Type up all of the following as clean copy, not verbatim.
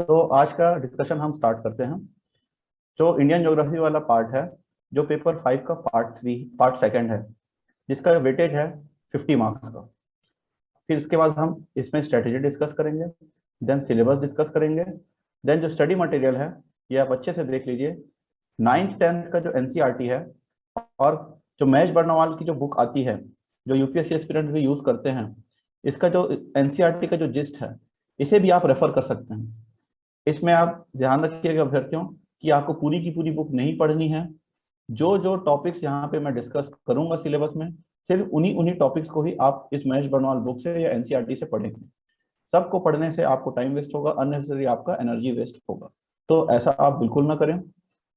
तो आज का डिस्कशन हम स्टार्ट करते हैं। जो इंडियन ज्योग्राफी वाला पार्ट है, जो पेपर 5 का पार्ट सेकंड है, जिसका वेटेज है 50 मार्क्स का। फिर इसके बाद हम इसमें स्ट्रेटेजी डिस्कस करेंगे, देन सिलेबस डिस्कस करेंगे, देन जो स्टडी मटेरियल है ये आप अच्छे से देख लीजिए। 9th 10th का जो एनसीईआरटी है और जो महेश बर्नवाल की जो बुक आती है, जो यूपीएससी एस्पिरेंट भी यूज करते हैं, इसका जो एनसीईआरटी का जो जिस्ट है, इसे भी आप रेफर कर सकते हैं। इसमें आप ध्यान रखिएगा अभ्यर्थियों कि आपको पूरी की पूरी बुक नहीं पढ़नी है। जो जो टॉपिक्स यहाँ पे मैं डिस्कस करूंगा सिलेबस में, सिर्फ उन्हीं उन्हीं टॉपिक्स को ही आप इस महेश बर्नवाल बुक से या एनसीईआरटी से पढ़ेंगे। सबको पढ़ने से आपको टाइम वेस्ट होगा, अननेसेसरी आपका एनर्जी वेस्ट होगा, तो ऐसा आप बिल्कुल ना करें।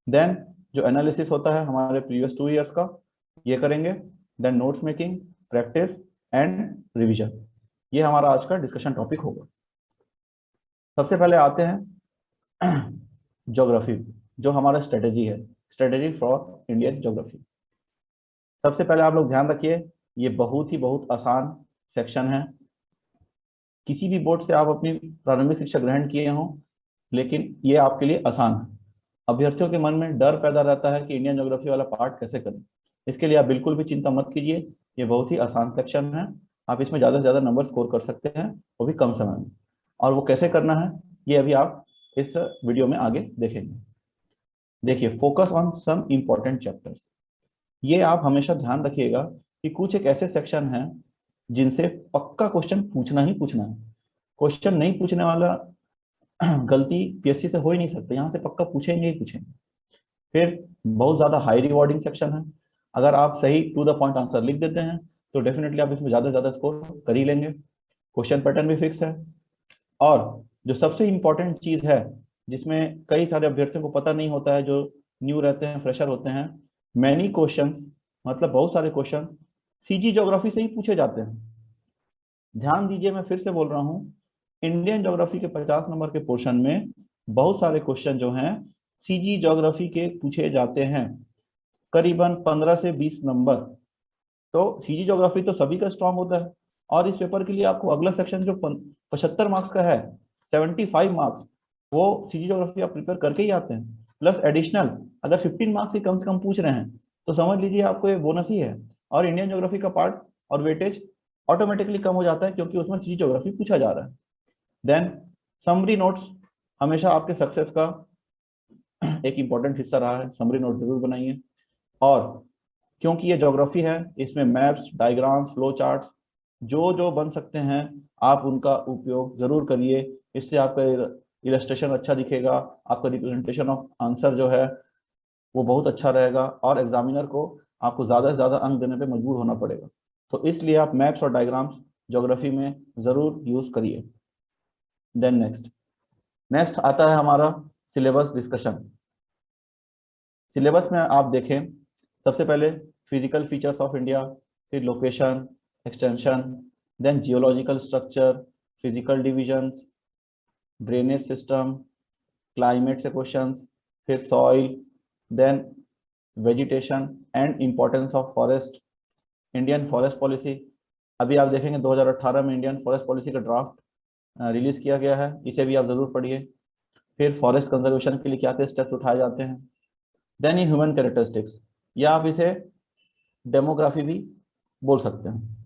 देन जो एनालिसिस होता है हमारे प्रीवियस 2 इयर्स का, ये करेंगे। Then notes making, practice and revision, ये हमारा आज का डिस्कशन टॉपिक होगा। सबसे पहले आते हैं ज्योग्राफी, जो हमारा स्ट्रेटेजी है, स्ट्रेटेजी फॉर इंडियन ज्योग्राफी। सबसे पहले आप लोग ध्यान रखिए, ये बहुत आसान सेक्शन है। किसी भी बोर्ड से आप अपनी प्रारंभिक शिक्षा ग्रहण किए हों, लेकिन ये आपके लिए आसान है। अभ्यर्थियों के मन में डर पैदा रहता है कि इंडियन ज्योग्राफी वाला पार्ट कैसे करें। इसके लिए आप बिल्कुल भी चिंता मत कीजिए, ये बहुत ही आसान सेक्शन है। आप इसमें ज़्यादा से ज़्यादा नंबर स्कोर कर सकते हैं, वो भी कम समय में। और वो कैसे करना है ये अभी आप इस वीडियो में आगे देखेंगे। देखिए, focus on some important chapters. ये आप हमेशा ध्यान रखिएगा कि कुछ एक ऐसे सेक्शन हैं जिनसे पक्का क्वेश्चन पूछना ही पूछना है। क्वेश्चन नहीं पूछने वाला गलती पीएससी से हो ही नहीं सकता, यहाँ से पक्का पूछेंगे ही पूछेंगे। फिर बहुत ज्यादा हाई रिवॉर्डिंग सेक्शन है। अगर आप सही टू द पॉइंट आंसर लिख देते हैं तो डेफिनेटली आप इसमें ज्यादा से ज्यादा स्कोर कर ही लेंगे। क्वेश्चन पैटर्न भी फिक्स है। और जो सबसे इंपॉर्टेंट चीज है, जिसमें कई सारे अभ्यर्थियों को पता नहीं होता है, जो न्यू रहते हैं, फ्रेशर होते हैं, मैनी क्वेश्चन, मतलब बहुत सारे क्वेश्चन सीजी ज्योग्राफी से ही पूछे जाते हैं। ध्यान दीजिए, मैं फिर से बोल रहा हूँ, इंडियन ज्योग्राफी के 50 नंबर के पोर्शन में बहुत सारे क्वेश्चन जो हैं सीजी ज्योग्राफी के पूछे जाते हैं, करीबन 15 से 20 नंबर। तो सीजी ज्योग्राफी तो सभी का स्ट्रांग होता है, और इस पेपर के लिए आपको अगला सेक्शन जो 75 मार्क्स का है, 75 मार्क्स, वो सीजी ज्योग्राफी आप प्रिपेयर करके ही आते हैं। प्लस एडिशनल अगर 15 मार्क्स ही कम से कम पूछ रहे हैं तो समझ लीजिए आपको ये बोनस ही है। और इंडियन ज्योग्राफी का पार्ट और वेटेज ऑटोमेटिकली कम हो जाता है, क्योंकि उसमें सीजी ज्योग्राफी पूछा जा रहा है। देन समरी नोट्स हमेशा आपके सक्सेस का एक इंपॉर्टेंट हिस्सा रहा है। समरी नोट जरूर बनाइए। और क्योंकि ये ज्योग्राफी है, इसमें मैप्स, डायग्राम, फ्लो चार्ट्स जो जो बन सकते हैं आप उनका उपयोग जरूर करिए। इससे आपका इलस्ट्रेशन अच्छा दिखेगा, आपका रिप्रेजेंटेशन ऑफ आंसर जो है वो बहुत अच्छा रहेगा, और एग्जामिनर को आपको ज़्यादा से ज़्यादा अंक देने पे मजबूर होना पड़ेगा। तो इसलिए आप मैप्स और डायग्राम्स ज्योग्राफी में ज़रूर यूज़ करिए। देन नेक्स्ट नेक्स्ट आता है हमारा सिलेबस डिस्कशन। सिलेबस में आप देखें, सबसे पहले फिजिकल फीचर्स ऑफ इंडिया, फिर location, extension, then geological structure, physical divisions, drainage system, climate से क्वेश्चंस, फिर soil, then vegetation and importance of forest, Indian forest policy. अभी आप देखेंगे 2018 में इंडियन फॉरेस्ट पॉलिसी का ड्राफ्ट रिलीज किया गया है, इसे भी आप जरूर पढ़िए। फिर फॉरेस्ट कंजर्वेशन के लिए क्या क्या स्टेप्स उठाए जाते हैं। देन ये ह्यूमन कैरेक्टरिस्टिक्स, या आप इसे डेमोग्राफी भी बोल सकते हैं।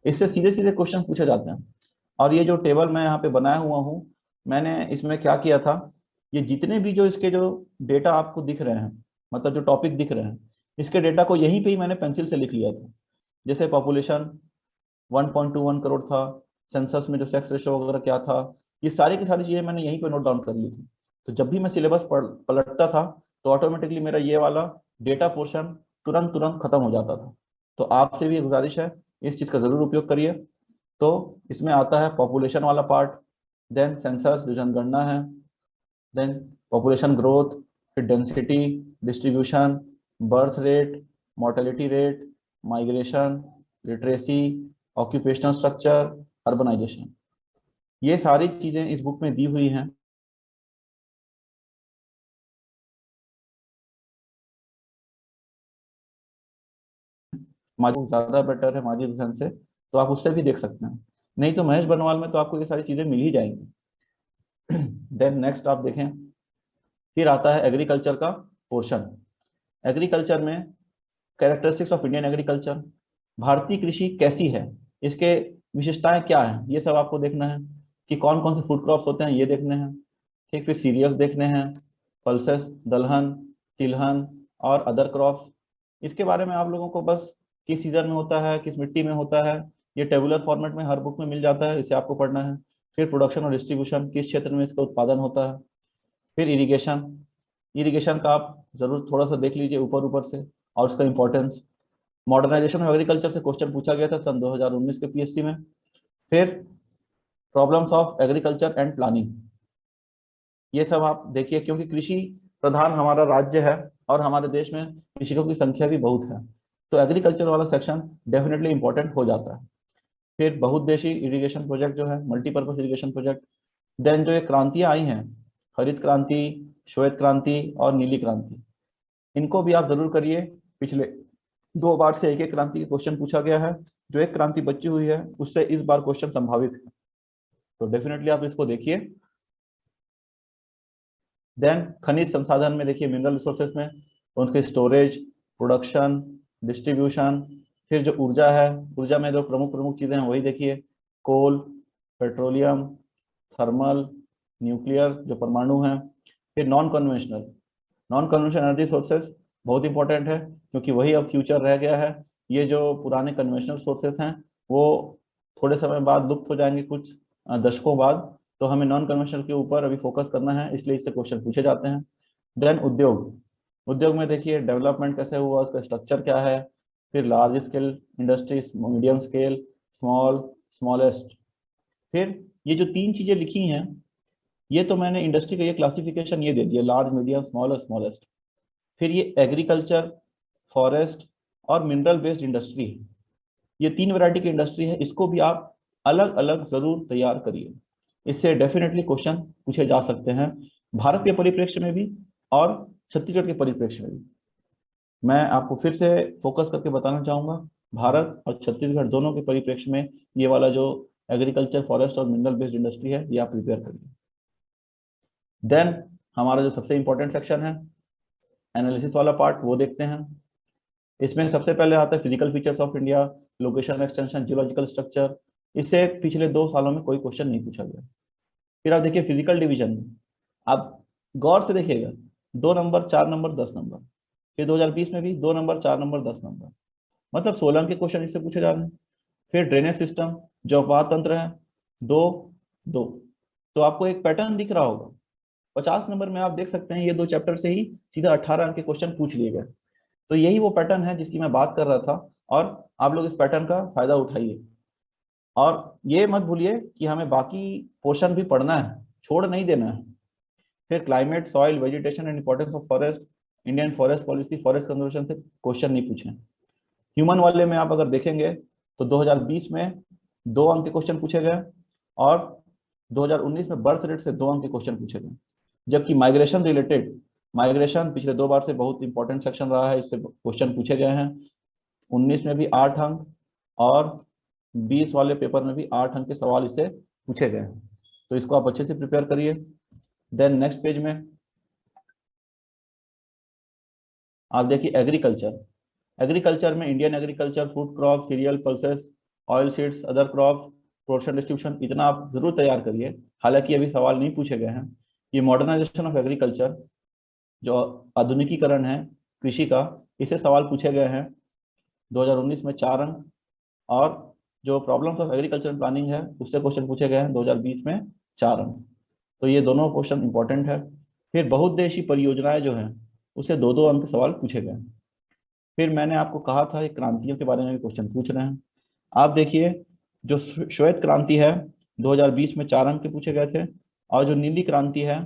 इससे सीधे सीधे क्वेश्चन पूछे जाते हैं। और ये जो टेबल मैं यहाँ पे बनाया हुआ हूँ, मैंने इसमें क्या किया था, ये जितने भी जो इसके जो डेटा आपको दिख रहे हैं, मतलब जो टॉपिक दिख रहे हैं, इसके डेटा को यहीं पे ही मैंने पेंसिल से लिख लिया था। जैसे पॉपुलेशन 1.21 करोड़ था, सेंसस में जो सेक्स रेशो वगैरह क्या था, ये सारी की सारी चीज़ें मैंने यहीं पे नोट डाउन कर ली थी। तो जब भी मैं सिलेबस पलटता था तो ऑटोमेटिकली मेरा ये वाला डेटा पोर्शन तुरंत तुरंत खत्म हो जाता था। तो आपसे भी गुजारिश है, इस चीज़ का ज़रूर उपयोग करिए। तो इसमें आता है पॉपुलेशन वाला पार्ट, देन सेंसस जो जनगणना है, देन पॉपुलेशन ग्रोथ, फिर density, distribution, birth rate, mortality rate, migration, literacy, occupational structure, urbanisation, ये सारी चीज़ें इस बुक में दी हुई हैं। माजी ज़्यादा बेटर है माजी हुसैन से, तो आप उससे भी देख सकते हैं। नहीं तो महेश बनवाल में तो आपको ये सारी चीज़ें मिल ही जाएंगी। देन नेक्स्ट आप देखें, फिर आता है एग्रीकल्चर का पोर्शन। एग्रीकल्चर में कैरेक्टरिस्टिक्स ऑफ इंडियन एग्रीकल्चर, भारतीय कृषि कैसी है, इसके विशेषताएं क्या हैं, ये सब आपको देखना है। कि कौन कौन से फूड क्रॉप्स होते हैं ये देखने हैं। ठीक, फिर सीरियल्स देखने हैं, पल्सेस, दलहन, तिलहन और अदर क्रॉप्स। इसके बारे में आप लोगों को बस किस सीजन में होता है, किस मिट्टी में होता है, ये टेबुलर फॉर्मेट में हर बुक में मिल जाता है, इसे आपको पढ़ना है। फिर प्रोडक्शन और डिस्ट्रीब्यूशन, किस क्षेत्र में इसका उत्पादन होता है। फिर इरिगेशन, इरिगेशन का आप जरूर थोड़ा सा देख लीजिए ऊपर ऊपर से और उसका इंपॉर्टेंस। मॉडर्नाइजेशन ऑफ एग्रीकल्चर से क्वेश्चन पूछा गया था सन 2019 के पीएससी में। फिर problems of agriculture and planning, ये सब आप देखिए, क्योंकि कृषि प्रधान हमारा राज्य है और हमारे देश में कृषकों की संख्या भी बहुत है, तो एग्रीकल्चर वाला सेक्शन डेफिनेटली इंपॉर्टेंट हो जाता है। फिर बहुउद्देशीय इरिगेशन प्रोजेक्ट जो है, मल्टीपर्पज इरिगेशन प्रोजेक्ट। देन जो ये क्रांतियां आई हैं, हरित क्रांति, श्वेत क्रांति और नीली क्रांति, इनको भी आप जरूर करिए। पिछले 2 बार से एक एक क्रांति के क्वेश्चन पूछा गया है, जो एक क्रांति बची हुई है उससे इस बार क्वेश्चन संभावित है, तो डेफिनेटली आप इसको देखिए। देन खनिज संसाधन में देखिए, मिनरल रिसोर्सेज में उनके स्टोरेज, प्रोडक्शन, डिस्ट्रीब्यूशन। फिर जो ऊर्जा है, ऊर्जा में जो प्रमुख प्रमुख चीजें हैं वही देखिए, कोल, पेट्रोलियम, थर्मल, न्यूक्लियर जो परमाणु है। फिर non conventional, non conventional energy sources बहुत इंपॉर्टेंट है, क्योंकि वही अब फ्यूचर रह गया है। ये जो पुराने कन्वेंशनल सोर्सेज हैं वो थोड़े समय बाद लुप्त हो जाएंगे, कुछ दशकों बाद। तो हमें नॉन कन्वेंशनल के ऊपर अभी फोकस करना है, इसलिए इससे क्वेश्चन पूछे जाते हैं। देन उद्योग, उद्योग में देखिए डेवलपमेंट कैसे हुआ, उसका स्ट्रक्चर क्या है। फिर large scale industry, medium scale, small, smallest. फिर ये जो 3 चीजें लिखी हैं, ये तो मैंने इंडस्ट्री का ये क्लासिफिकेशन ये दे दिया, लार्ज, मीडियम, स्मॉल और स्मॉलेस्ट। फिर ये एग्रीकल्चर, फॉरेस्ट और मिनरल बेस्ड इंडस्ट्री, ये 3 वैरायटी की इंडस्ट्री है, इसको भी आप अलग अलग जरूर तैयार करिए। इससे डेफिनेटली क्वेश्चन पूछे जा सकते हैं, भारत के परिप्रेक्ष्य में भी और छत्तीसगढ़ के परिप्रेक्ष्य में भी। मैं आपको फिर से फोकस करके बताना चाहूंगा, भारत और छत्तीसगढ़ दोनों के परिप्रेक्ष्य में ये वाला जो एग्रीकल्चर, फॉरेस्ट और मिनरल बेस्ड इंडस्ट्री है, ये आप प्रिपेयर करिए। देन हमारा जो सबसे इंपॉर्टेंट सेक्शन है, एनालिसिस वाला पार्ट, वो देखते हैं। इसमें सबसे पहले आता है physical features of India, location, extension, geological structure. इससे पिछले 2 सालों में कोई क्वेश्चन नहीं पूछा गया। फिर आप देखिए फिजिकल डिवीजन में, आप गौर से देखिएगा, 2 नंबर, 4 नंबर, 10 नंबर। फिर 2020 में भी 2 नंबर, 4 नंबर, 10 नंबर, मतलब 16 अंक के क्वेश्चन इससे पूछे जा रहे हैं। फिर ड्रेनेज सिस्टम, जो अपवाह तंत्र है, 2, 2। तो आपको एक पैटर्न दिख रहा होगा, 50 नंबर में आप देख सकते हैं ये 2 चैप्टर से ही सीधा 18 अंक के क्वेश्चन पूछ लिए गए। तो यही वो पैटर्न है जिसकी मैं बात कर रहा था, और आप लोग इस पैटर्न का फायदा उठाइए। और ये मत भूलिए कि हमें बाकी पोर्शन भी पढ़ना है, छोड़ नहीं देना है। फिर climate, soil, vegetation and importance of forest, Indian forest policy, forest conservation से क्वेश्चन नहीं पूछे। ह्यूमन वाले में आप अगर देखेंगे तो 2020 में 2 अंक के क्वेश्चन पूछे गए, और 2019 में बर्थ रेट से 2 अंक के क्वेश्चन पूछे गए। जबकि माइग्रेशन रिलेटेड, माइग्रेशन पिछले 2 बार से बहुत इंपॉर्टेंट सेक्शन रहा है, इससे क्वेश्चन पूछे गए हैं। 19 में भी 8 अंक, और 20 वाले पेपर में भी 8 अंक के सवाल इससे पूछे गए हैं, तो इसको आप अच्छे से प्रिपेयर करिए। देन नेक्स्ट पेज में आप देखिए एग्रीकल्चर। एग्रीकल्चर में Indian agriculture, food crop, serial, pulses, oil seeds, other crop, production, distribution, इतना आप जरूर तैयार करिए। हालांकि अभी सवाल नहीं पूछे गए हैं। ये मॉडर्नाइजेशन ऑफ एग्रीकल्चर, जो आधुनिकीकरण है कृषि का, इसे सवाल पूछे गए हैं 2019 में 4 अंक, और जो प्रॉब्लम्स ऑफ एग्रीकल्चर प्लानिंग है उससे क्वेश्चन पूछे गए हैं 2020 में 4 अंक। तो ये दोनों क्वेश्चन इंपॉर्टेंट है। फिर बहुउद्देशीय परियोजनाएं जो हैं उससे 2-2 अंक सवाल पूछे गए हैं। फिर मैंने आपको कहा था ये क्रांतियों के बारे में भी क्वेश्चन पूछ रहे हैं। आप देखिए, जो श्वेत क्रांति है 2020 में 4 अंक के पूछे गए थे, और जो नीली क्रांति है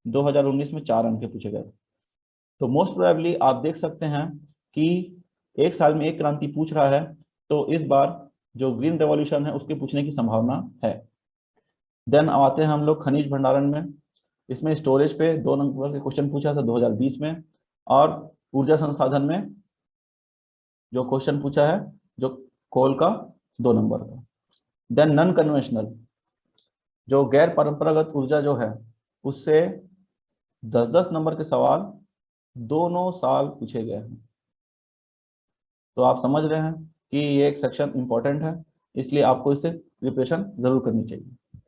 2019 में 4 अंक के पूछे गए। तो मोस्ट प्रोबेबली आप देख सकते हैं कि एक साल में एक क्रांति पूछ रहा है, तो इस बार जो ग्रीन रेवोल्यूशन है उसके पूछने की संभावना है। देन आते हैं हम लोग खनिज भंडारण में। इसमें स्टोरेज पे 2 नंबर के क्वेश्चन पूछा था 2020 में, और ऊर्जा संसाधन में जो क्वेश्चन पूछा है, जो कोल का, 2 नंबर का। देन नॉन कन्वेंशनल, जो गैर परंपरागत ऊर्जा जो है उससे 10-10 नंबर के सवाल दोनों साल पूछे गए हैं। तो आप समझ रहे हैं कि ये एक सेक्शन इंपॉर्टेंट है, इसलिए आपको इससे प्रिपरेशन जरूर करनी चाहिए।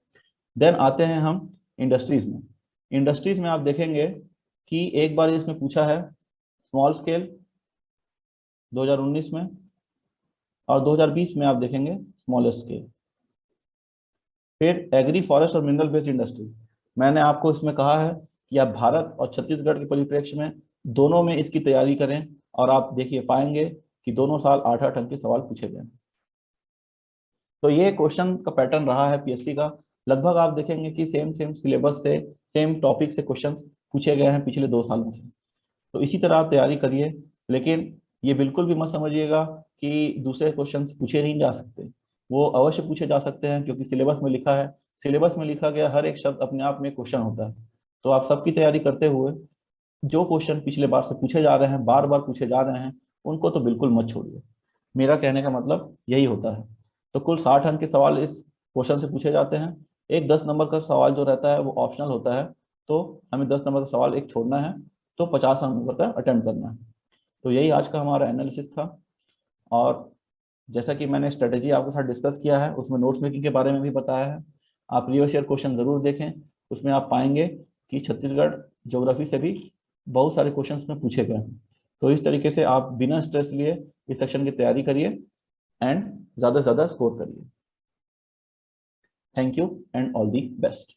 देन आते हैं हम इंडस्ट्रीज में। इंडस्ट्रीज में आप देखेंगे कि एक बार इसमें पूछा है स्मॉल स्केल 2019 में, और 2020 में आप देखेंगे स्मॉल स्केल। फिर एग्री फॉरेस्ट और मिनरल बेस्ड इंडस्ट्री, मैंने आपको इसमें कहा है कि आप भारत और छत्तीसगढ़ के परिप्रेक्ष्य में दोनों में इसकी तैयारी करें, और आप देखिए पाएंगे कि दोनों साल 8-8 अंक के सवाल पूछे गए। तो ये क्वेश्चन का पैटर्न रहा है पीएससी का। लगभग आप देखेंगे कि सेम सेम सिलेबस से, सेम टॉपिक से क्वेश्चन पूछे गए हैं पिछले 2 सालों से। तो इसी तरह आप तैयारी करिए, लेकिन ये बिल्कुल भी मत समझिएगा कि दूसरे क्वेश्चन पूछे नहीं जा सकते, वो अवश्य पूछे जा सकते हैं, क्योंकि सिलेबस में लिखा है। सिलेबस में लिखा गया हर एक शब्द अपने आप में क्वेश्चन होता है। तो आप सबकी तैयारी करते हुए जो क्वेश्चन पिछले बार से पूछे जा रहे हैं, बार बार पूछे जा रहे हैं, उनको तो बिल्कुल मत छोड़िए। मेरा कहने का मतलब यही होता है। तो कुल 60 अंक के सवाल इस क्वेश्चन से पूछे जाते हैं। एक 10 नंबर का सवाल जो रहता है वो ऑप्शनल होता है, तो हमें 10 नंबर का सवाल एक छोड़ना है, तो 50 नंबर का अटेम्प्ट करना है। तो यही आज का हमारा एनालिसिस था। और जैसा कि मैंने स्ट्रेटेजी आपके साथ डिस्कस किया है, उसमें नोट्स मेकिंग के बारे में भी बताया है। आप प्रीवियस ईयर क्वेश्चन जरूर देखें, उसमें आप पाएंगे कि छत्तीसगढ़ ज्योग्राफी से भी बहुत सारे क्वेश्चन में पूछे गए हैं। तो इस तरीके से आप बिना स्ट्रेस लिए इस सेक्शन की तैयारी करिए एंड ज़्यादा से ज़्यादा स्कोर करिए। Thank you and all the best.